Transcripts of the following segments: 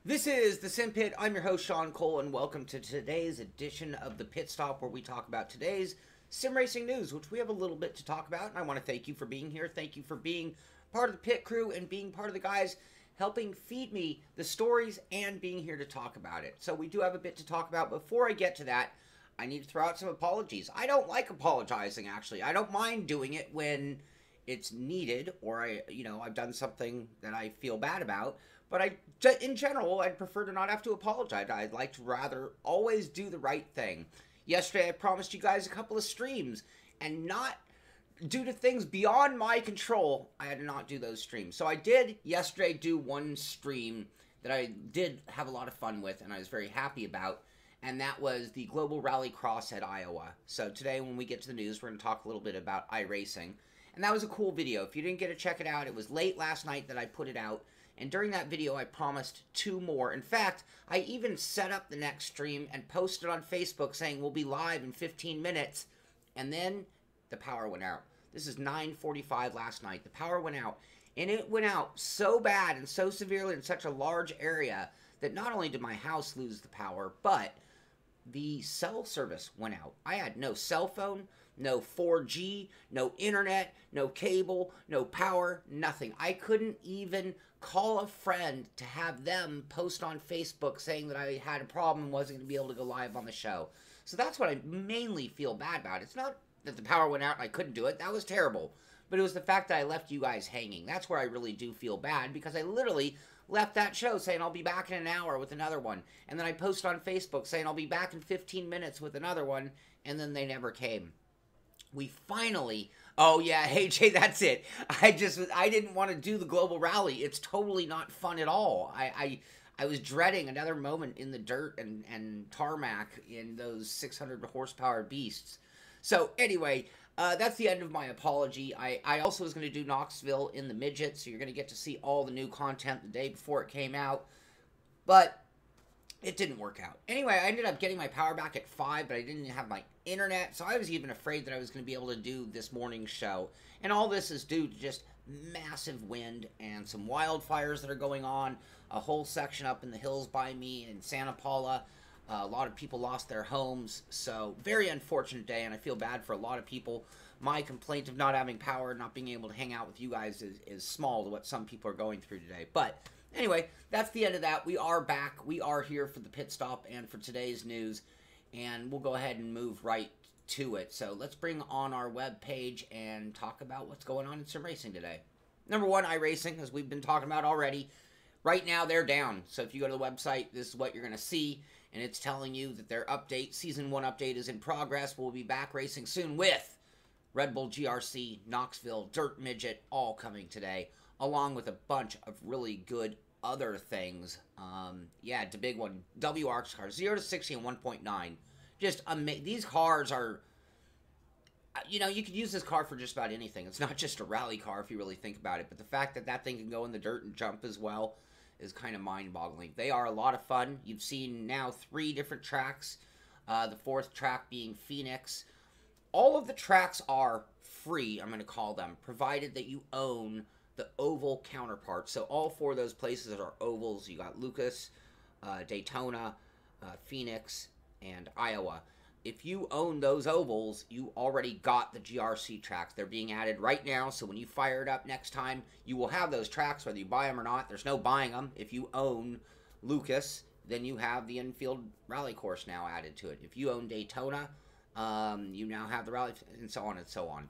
This is the Simpit. I'm your host, Sean Cole, and welcome to today's edition of the Pitstop, where we talk about today's sim racing news, which we have a little bit to talk about. And I want to thank you for being here. Thank you for being part of the pit crew and being part of the guys helping feed me the stories and being here to talk about it. So we do have a bit to talk about. Before I get to that, I need to throw out some apologies. I don't like apologizing, actually. I don't mind doing it when it's needed, or I've done something that I feel bad about. But in general, I'd prefer to not have to apologize. I'd like to rather always do the right thing. Yesterday, I promised you guys a couple of streams, and not due to things beyond my control, I had to not do those streams. So I did yesterday do one stream that I did have a lot of fun with, and I was very happy about, and that was the Global Rallycross at Iowa. So today, when we get to the news, we're going to talk a little bit about iRacing, and that was a cool video. If you didn't get to check it out, it was late last night that I put it out. And during that video, I promised 2 more. In fact, I even set up the next stream and posted on Facebook saying we'll be live in 15 minutes. And then the power went out. This is 9:45 last night. The power went out. And it went out so bad and so severely in such a large area that not only did my house lose the power, but the cell service went out. I had no cell phone, no 4G, no internet, no cable, no power, nothing. I couldn't even call a friend to have them post on Facebook saying that I had a problem and wasn't going to be able to go live on the show. So that's what I mainly feel bad about. It's not that the power went out and I couldn't do it. That was terrible. But it was the fact that I left you guys hanging. That's where I really do feel bad, because I literally left that show saying I'll be back in an hour with another one. And then I posted on Facebook saying I'll be back in 15 minutes with another one, and then they never came. We finally... Oh, yeah, hey, Jay, that's it. I didn't want to do the Global Rally. It's totally not fun at all. I was dreading another moment in the dirt and tarmac in those 600 horsepower beasts. So, anyway, that's the end of my apology. I also was going to do Knoxville in the midget, so you're going to get to see all the new content the day before it came out. But it didn't work out. Anyway, I ended up getting my power back at 5, but I didn't have my internet, so I was even afraid that I was going to be able to do this morning's show. And all this is due to just massive wind and some wildfires that are going on. A whole section up in the hills by me in Santa Paula. A lot of people lost their homes, so very unfortunate day, and I feel bad for a lot of people. My complaint of not having power, not being able to hang out with you guys is small to what some people are going through today. But anyway, that's the end of that. We are back. We are here for the pit stop and for today's news, and we'll go ahead and move right to it. So let's bring on our web page and talk about what's going on in sim racing today. Number one, iRacing, as we've been talking about already. Right now, they're down. So if you go to the website, this is what you're going to see, and it's telling you that their update, Season 1 update, is in progress. We'll be back racing soon with Red Bull GRC, Knoxville, Dirt Midget, all coming today, along with a bunch of really good other things. Yeah, the big one, WRX cars, 0 to 60 and 1.9. Just amazing. These cars are, you know, you could use this car for just about anything. It's not just a rally car if you really think about it, but the fact that that thing can go in the dirt and jump as well is kind of mind-boggling. They are a lot of fun. You've seen now 3 different tracks, the 4th track being Phoenix. All of the tracks are free, I'm going to call them, provided that you own the oval counterpart. So all 4 of those places are ovals. You got Lucas, Daytona, Phoenix, and Iowa. If you own those ovals, you already got the GRC tracks. They're being added right now, so when you fire it up next time, you will have those tracks, whether you buy them or not. There's no buying them. If you own Lucas, then you have the infield rally course now added to it. If you own Daytona, you now have the rally, and so on and so on.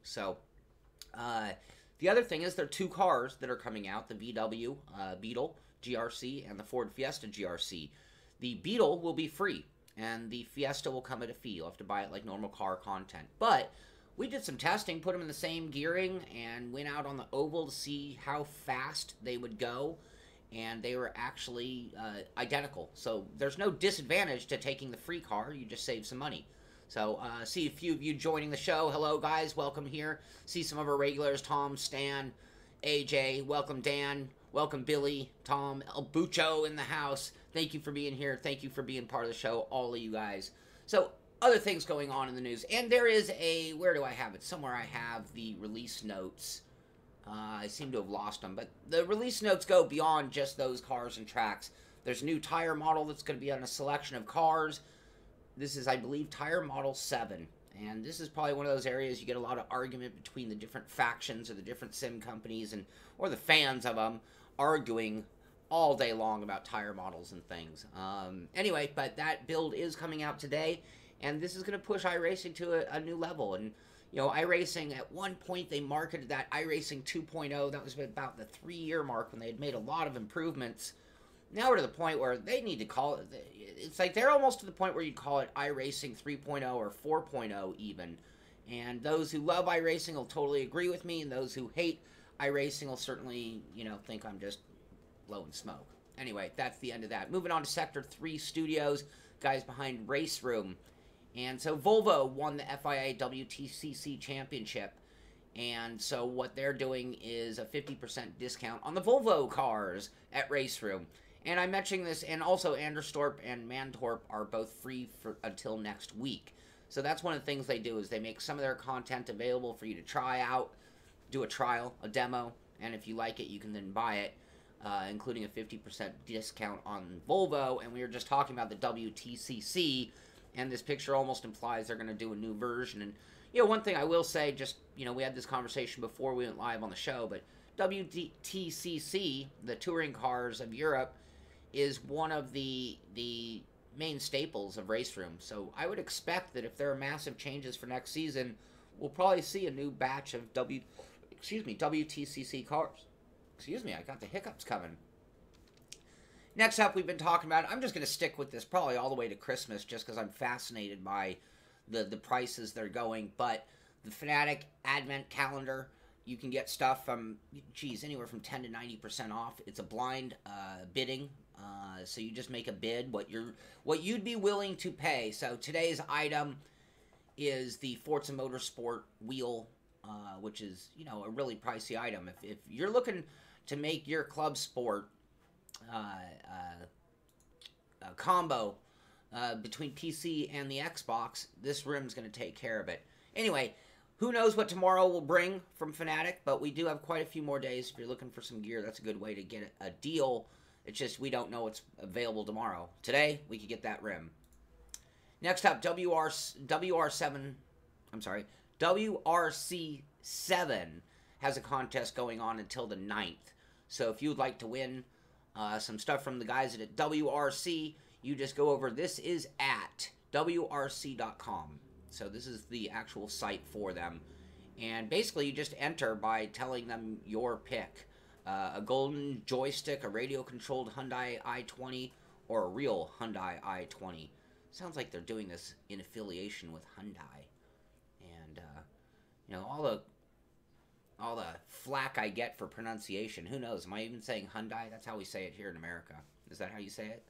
So, the other thing is there are 2 cars that are coming out, the VW Beetle GRC and the Ford Fiesta GRC. The Beetle will be free, and the Fiesta will come at a fee. You'll have to buy it like normal car content. But we did some testing, put them in the same gearing, and went out on the oval to see how fast they would go, and they were actually identical. So there's no disadvantage to taking the free car. You just save some money. So see a few of you joining the show. Hello, guys. Welcome here. See some of our regulars, Tom, Stan, AJ. Welcome, Dan. Welcome, Billy, Tom, El Bucho in the house. Thank you for being here. Thank you for being part of the show, all of you guys. So other things going on in the news. And there is a, where do I have it? Somewhere I have the release notes. I seem to have lost them. But the release notes go beyond just those cars and tracks. There's a new tire model that's going to be on a selection of cars. This is, I believe, tire model 7. And this is probably one of those areas you get a lot of argument between the different factions or the different sim companies or the fans of them arguing all day long about tire models and things. Anyway, but that build is coming out today, and this is going to push iRacing to a new level. And, you know, iRacing, at one point, they marketed that iRacing 2.0. That was about the 3-year mark when they had made a lot of improvements. Now we're to the point where they need to call it, it's like they're almost to the point where you'd call it iRacing 3.0 or 4.0 even. And those who love iRacing will totally agree with me, and those who hate iRacing will certainly, you know, think I'm just blowing smoke. Anyway, that's the end of that. Moving on to Sector 3 Studios, guys behind Race Room. And so Volvo won the FIA WTCC Championship. And so what they're doing is a 50% discount on the Volvo cars at Race Room. And I'm mentioning this, and also Anderstorp and Mantorp are both free until next week. So that's one of the things they do, is they make some of their content available for you to try out, do a trial, a demo, and if you like it, you can then buy it, including a 50% discount on Volvo. And we were just talking about the WTCC, and this picture almost implies they're going to do a new version. And, you know, one thing I will say, just, you know, we had this conversation before we went live on the show, but WTCC, the touring cars of Europe, is one of the main staples of Race Room. So I would expect that if there are massive changes for next season, we'll probably see a new batch of WTCC cars. Excuse me, I got the hiccups coming. Next up, we've been talking about, I'm just going to stick with this probably all the way to Christmas just because I'm fascinated by the prices they're going, but the Fanatic Advent Calendar, you can get stuff from, geez, anywhere from 10 to 90% off. It's a blind bidding. So you just make a bid, what you'd be willing to pay. So today's item is the Forza Motorsport wheel, which is, you know, a really pricey item. If you're looking to make your club sport a combo between PC and the Xbox, this rim's going to take care of it. Anyway, who knows what tomorrow will bring from Fanatic, but we do have quite a few more days. If you're looking for some gear, that's a good way to get a deal. It's just we don't know what's available tomorrow. Today, we could get that rim. Next up, WRC7 has a contest going on until the 9th. So if you would like to win some stuff from the guys at WRC, you just go over, this is at WRC.com. So this is the actual site for them. And basically, you just enter by telling them your pick. A golden joystick, a radio-controlled Hyundai i20, or a real Hyundai i20. Sounds like they're doing this in affiliation with Hyundai. And, you know, all the flack I get for pronunciation, who knows? Am I even saying Hyundai? That's how we say it here in America. Is that how you say it?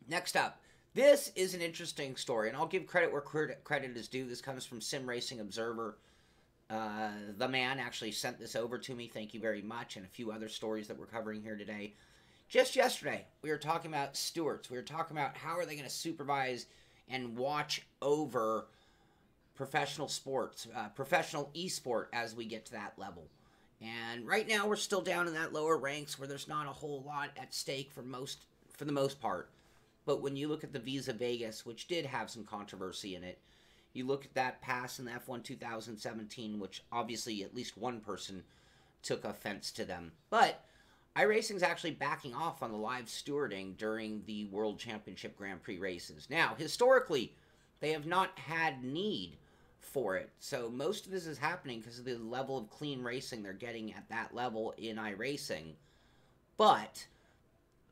Next up, this is an interesting story, and I'll give credit where credit is due. This comes from Sim Racing Observer. The man actually sent this over to me. Thank you very much. And a few other stories that we're covering here today. Just yesterday, we were talking about stewards. We were talking about how are they going to supervise and watch over professional sports, professional esport as we get to that level. And right now, we're still down in that lower ranks where there's not a whole lot at stake for the most part. But when you look at the Visa Vegas, which did have some controversy in it, you look at that pass in the F1 2017, which obviously at least one person took offense to them. But iRacing's actually backing off on the live stewarding during the World Championship Grand Prix races. Now, historically, they have not had need for it. So most of this is happening because of the level of clean racing they're getting at that level in iRacing. But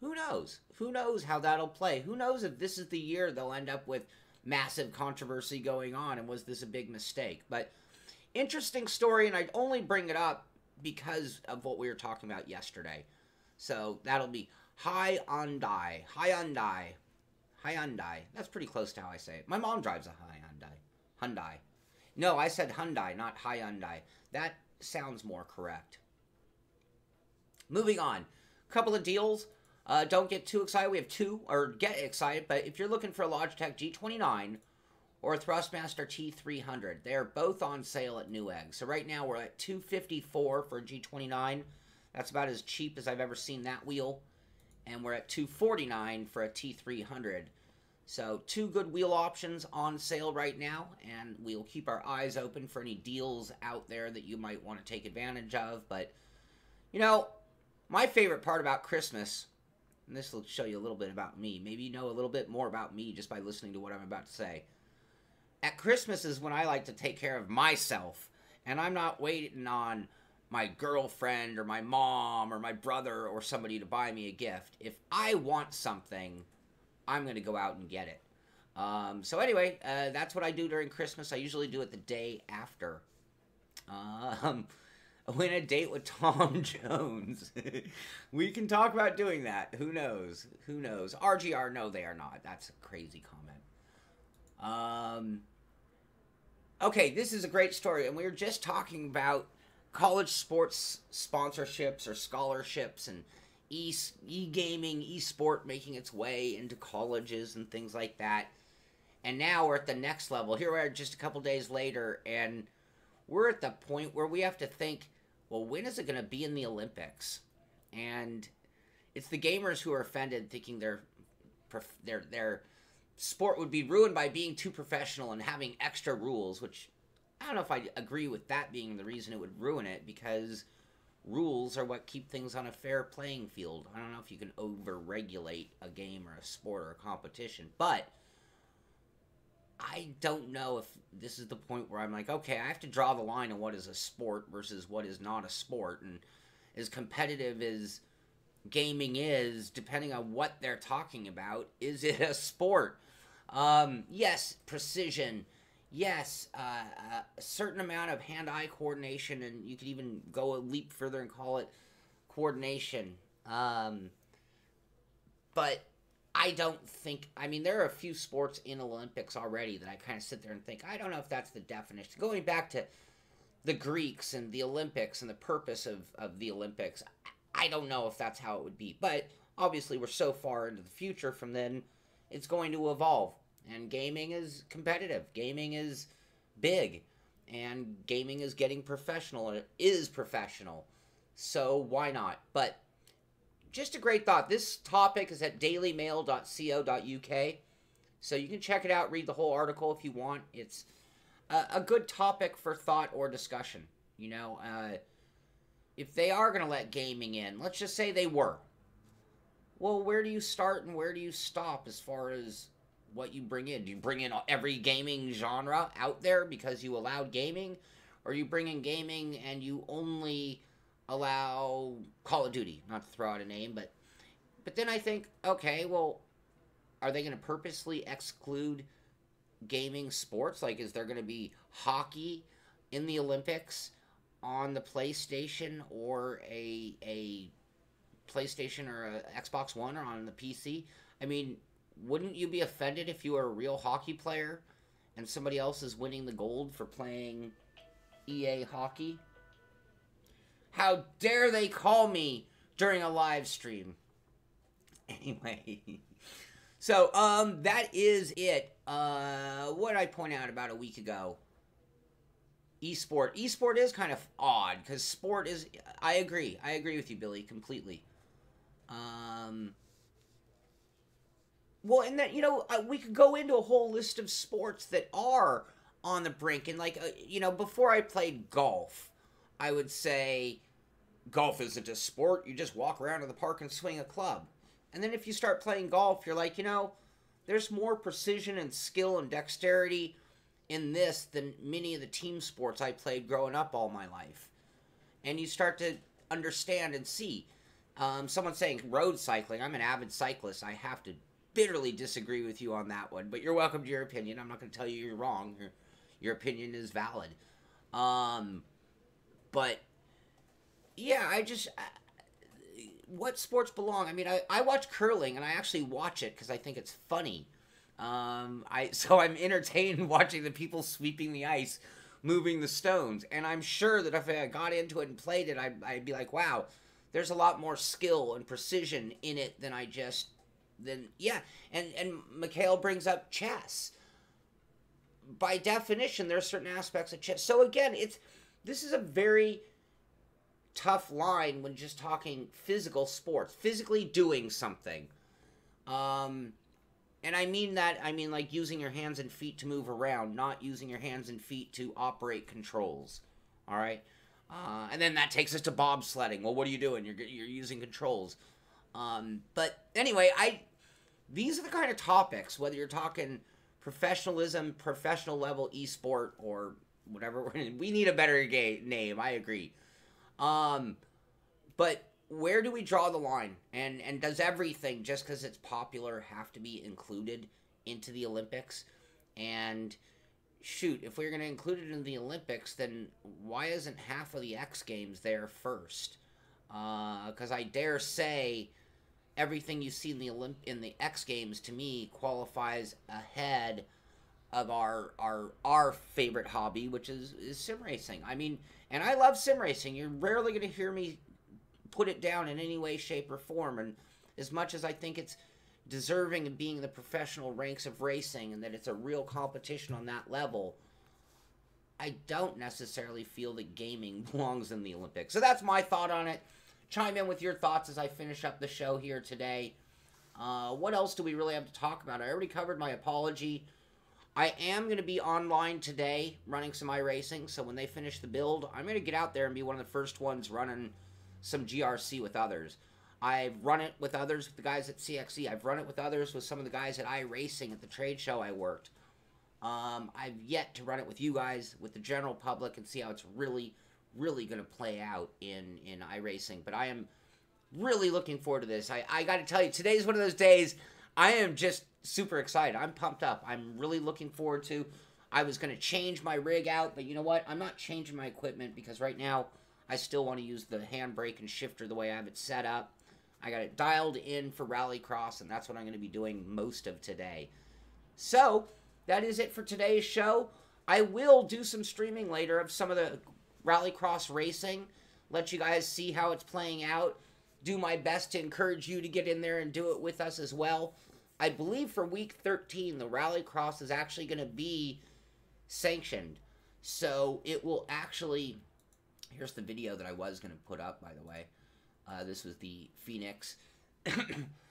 who knows? Who knows how that'll play? Who knows if this is the year they'll end up with massive controversy going on, and was this a big mistake? But interesting story, and I'd only bring it up because of what we were talking about yesterday. So that'll be Hyundai. That's pretty close to how I say it. My mom drives a Hyundai. No, I said Hyundai, not Hyundai. That sounds more correct. Moving on. Couple of deals. Don't get too excited. We have two, or get excited, but if you're looking for a Logitech G29 or a Thrustmaster T300, they're both on sale at Newegg. So right now we're at $254 for a G29. That's about as cheap as I've ever seen that wheel. and we're at $249 for a T300. So 2 good wheel options on sale right now, and we'll keep our eyes open for any deals out there that you might want to take advantage of. But, you know, my favorite part about Christmas, and this will show you a little bit about me, maybe you know a little bit more about me just by listening to what I'm about to say. At Christmas is when I like to take care of myself, and I'm not waiting on my girlfriend or my mom or my brother or somebody to buy me a gift. If I want something, I'm going to go out and get it. So anyway, that's what I do during Christmas. I usually do it the day after. Win a date with Tom Jones. We can talk about doing that. Who knows? Who knows? RGR, no, they are not. That's a crazy comment. Okay, this is a great story, and we were just talking about college sports sponsorships or scholarships and e-gaming, e-sport making its way into colleges and things like that. And now we're at the next level. Here we are just a couple days later, and we're at the point where we have to think, well, when is it going to be in the Olympics? And it's the gamers who are offended, thinking their sport would be ruined by being too professional and having extra rules, which I don't know if I agree with that being the reason it would ruin it, because rules are what keep things on a fair playing field. I don't know if you can over-regulate a game or a sport or a competition, but I don't know if this is the point where I'm like, okay, I have to draw the line on what is a sport versus what is not a sport, and as competitive as gaming is, depending on what they're talking about, is it a sport? Yes, precision. Yes, a certain amount of hand-eye coordination, and you could even go a leap further and call it coordination. But I don't think, I mean, there are a few sports in Olympics already that I kind of sit there and think, I don't know if that's the definition. Going back to the Greeks and the Olympics and the purpose of the Olympics, I don't know if that's how it would be. But obviously we're so far into the future from then, it's going to evolve. And gaming is competitive. Gaming is big. And gaming is getting professional. And it is professional. So why not? But just a great thought. This topic is at dailymail.co.uk. So you can check it out, read the whole article if you want. It's a good topic for thought or discussion. You know, if they are going to let gaming in, let's just say they were. Well, where do you start and where do you stop as far as what you bring in? Do you bring in every gaming genre out there because you allowed gaming? Or you bring in gaming and you only allow Call of Duty? Not to throw out a name, but then I think, okay, well, are they going to purposely exclude gaming sports? Like, is there going to be hockey in the Olympics on the PlayStation or a PlayStation or a Xbox One or on the PC? I mean, wouldn't you be offended if you were a real hockey player and somebody else is winning the gold for playing EA hockey? How dare they call me during a live stream? Anyway, so that is it. What did I point out about a week ago? Esport is kind of odd because sport is. I agree with you, Billy, completely. Well, and that, you know, we could go into a whole list of sports that are on the brink. And, like, you know, before I played golf, I would say golf isn't a sport. You just walk around in the park and swing a club. And then if you start playing golf, you're like, you know, there's more precision and skill and dexterity in this than many of the team sports I played growing up all my life. And you start to understand and see. Someone's saying road cycling. I'm an avid cyclist. I have to bitterly disagree with you on that one, but you're welcome to your opinion. I'm not going to tell you you're wrong. Your opinion is valid. But yeah, what sports belong? I mean, I watch curling, and I actually watch it because I think it's funny. So I'm entertained watching the people sweeping the ice, moving the stones, and I'm sure that if I got into it and played it, I'd be like, wow, there's a lot more skill and precision in it than yeah. And Mikhail brings up chess. By definition, there are certain aspects of chess. So again, this is a very tough line when just talking physical sports, physically doing something. And I mean that, I mean like using your hands and feet to move around, not using your hands and feet to operate controls. All right? And then that takes us to bobsledding. Well, what are you doing? You're using controls. But anyway, these are the kind of topics, whether you're talking professionalism, professional level esport, or whatever. We need a better name, I agree. But where do we draw the line? And does everything, just because it's popular, have to be included into the Olympics? And shoot, if we're going to include it in the Olympics, then why isn't half of the X Games there first? Because I dare say everything you see in the X Games, to me, qualifies ahead of our favorite hobby, which is sim racing. I mean, and I love sim racing. You're rarely going to hear me put it down in any way, shape, or form. And as much as I think it's deserving of being the professional ranks of racing and that it's a real competition on that level, I don't necessarily feel that gaming belongs in the Olympics. So that's my thought on it. Chime in with your thoughts as I finish up the show here today. What else do we really have to talk about? I already covered my apology. I am going to be online today running some iRacing, so when they finish the build, I'm going to get out there and be one of the first ones running some GRC with others. I've run it with others, with the guys at CXC. I've run it with others, with some of the guys at iRacing at the trade show I worked. I've yet to run it with you guys, with the general public, and see how it's really going to play out in iRacing. But I am really looking forward to this. I got to tell you, today's one of those days I am just super excited. I'm pumped up. I'm really looking forward to. I was going to change my rig out, but you know what? I'm not changing my equipment because right now I still want to use the handbrake and shifter the way I have it set up. I got it dialed in for Rallycross, and that's what I'm going to be doing most of today. So, that is it for today's show. I will do some streaming later of some of the Rallycross racing, let you guys see how it's playing out, do my best to encourage you to get in there and do it with us as well. I believe for week 13, the Rallycross is actually going to be sanctioned. So, it will actually... Here's the video that I was going to put up, by the way. This was the Phoenix.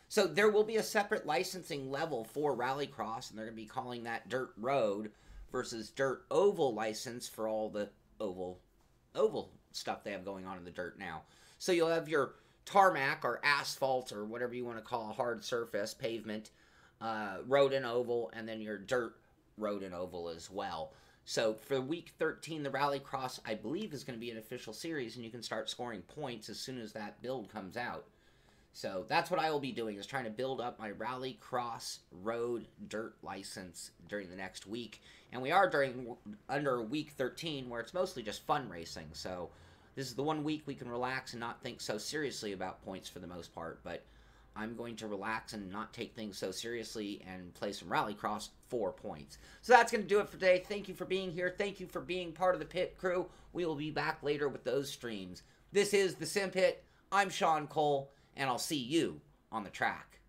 So there will be a separate licensing level for Rallycross, and they're going to be calling that Dirt Road versus Dirt Oval license for all the oval stuff they have going on in the dirt now. So you'll have your tarmac or asphalt or whatever you want to call a hard surface, pavement, road and oval, and then your dirt road and oval as well. So for week 13, the Rallycross, I believe, is going to be an official series, and you can start scoring points as soon as that build comes out. So that's what I will be doing, is trying to build up my Rallycross road dirt license during the next week. And we are under week 13, where it's mostly just fun racing. So this is the 1 week we can relax and not think so seriously about points for the most part. But I'm going to relax and not take things so seriously and play some Rallycross for points. So that's going to do it for today. Thank you for being here. Thank you for being part of the pit crew. We will be back later with those streams. This is the Simpit. I'm Sean Cole, and I'll see you on the track.